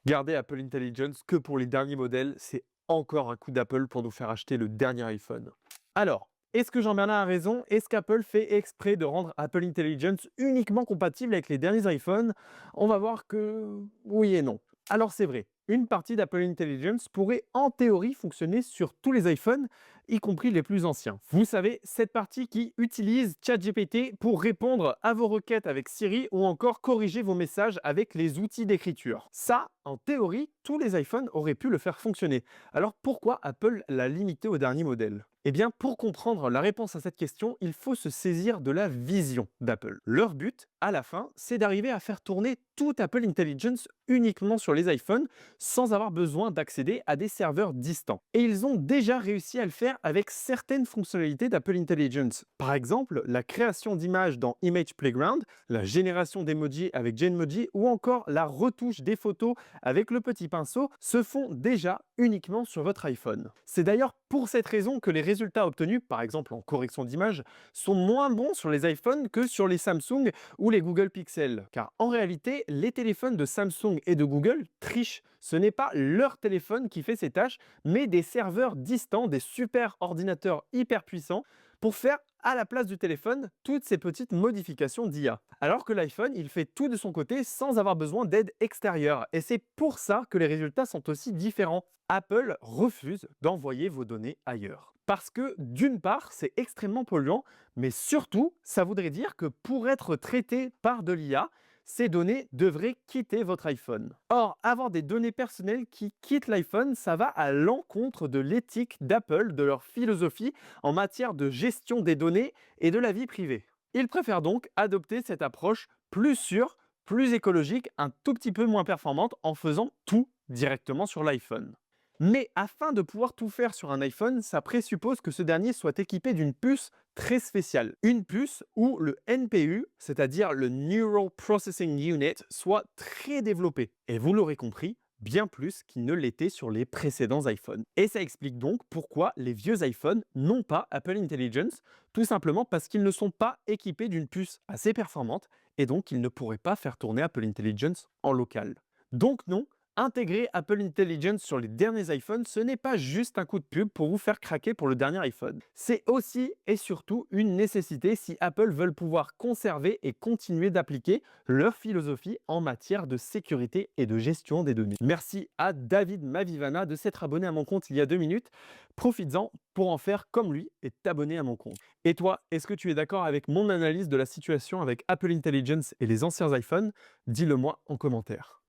Garder Apple Intelligence que pour les derniers modèles, c'est encore un coup d'Apple pour nous faire acheter le dernier iPhone. Alors, est-ce que Jean-Bernard a raison? Est-ce qu'Apple fait exprès de rendre Apple Intelligence uniquement compatible avec les derniers iPhones? On va voir que oui et non. Alors c'est vrai, une partie d'Apple Intelligence pourrait en théorie fonctionner sur tous les iPhones, y compris les plus anciens. Vous savez, cette partie qui utilise ChatGPT pour répondre à vos requêtes avec Siri ou encore corriger vos messages avec les outils d'écriture. Ça, en théorie, tous les iPhones auraient pu le faire fonctionner. Alors pourquoi Apple l'a limité au dernier modèle? Eh bien, pour comprendre la réponse à cette question, il faut se saisir de la vision d'Apple. Leur but, à la fin, c'est d'arriver à faire tourner tout Apple Intelligence uniquement sur les iPhones sans avoir besoin d'accéder à des serveurs distants. Et ils ont déjà réussi à le faire avec certaines fonctionnalités d'Apple Intelligence. Par exemple, la création d'images dans Image Playground, la génération d'emojis avec Genmoji ou encore la retouche des photos avec le petit pinceau se font déjà uniquement sur votre iPhone. C'est d'ailleurs pour cette raison que les résultats obtenus, par exemple en correction d'image, sont moins bons sur les iPhones que sur les Samsung ou les Google Pixel. Car en réalité, les téléphones de Samsung et de Google trichent. Ce n'est pas leur téléphone qui fait ces tâches, mais des serveurs distants, des super ordinateurs hyper puissants pour faire à la place du téléphone toutes ces petites modifications d'IA. Alors que l'iPhone, il fait tout de son côté sans avoir besoin d'aide extérieure. Et c'est pour ça que les résultats sont aussi différents. Apple refuse d'envoyer vos données ailleurs. Parce que d'une part, c'est extrêmement polluant, mais surtout, ça voudrait dire que pour être traité par de l'IA, ces données devraient quitter votre iPhone. Or, avoir des données personnelles qui quittent l'iPhone, ça va à l'encontre de l'éthique d'Apple, de leur philosophie en matière de gestion des données et de la vie privée. Ils préfèrent donc adopter cette approche plus sûre, plus écologique, un tout petit peu moins performante en faisant tout directement sur l'iPhone. Mais afin de pouvoir tout faire sur un iPhone, ça présuppose que ce dernier soit équipé d'une puce très spéciale. Une puce où le NPU, c'est-à-dire le Neural Processing Unit, soit très développé. Et vous l'aurez compris, bien plus qu'il ne l'était sur les précédents iPhones. Et ça explique donc pourquoi les vieux iPhones n'ont pas Apple Intelligence, tout simplement parce qu'ils ne sont pas équipés d'une puce assez performante et donc ils ne pourraient pas faire tourner Apple Intelligence en local. Donc non, intégrer Apple Intelligence sur les derniers iPhones, ce n'est pas juste un coup de pub pour vous faire craquer pour le dernier iPhone. C'est aussi et surtout une nécessité si Apple veulent pouvoir conserver et continuer d'appliquer leur philosophie en matière de sécurité et de gestion des données. Merci à David Mavivana de s'être abonné à mon compte il y a 2 minutes. Profites-en pour en faire comme lui et t'abonner à mon compte. Et toi, est-ce que tu es d'accord avec mon analyse de la situation avec Apple Intelligence et les anciens iPhones? Dis-le moi en commentaire.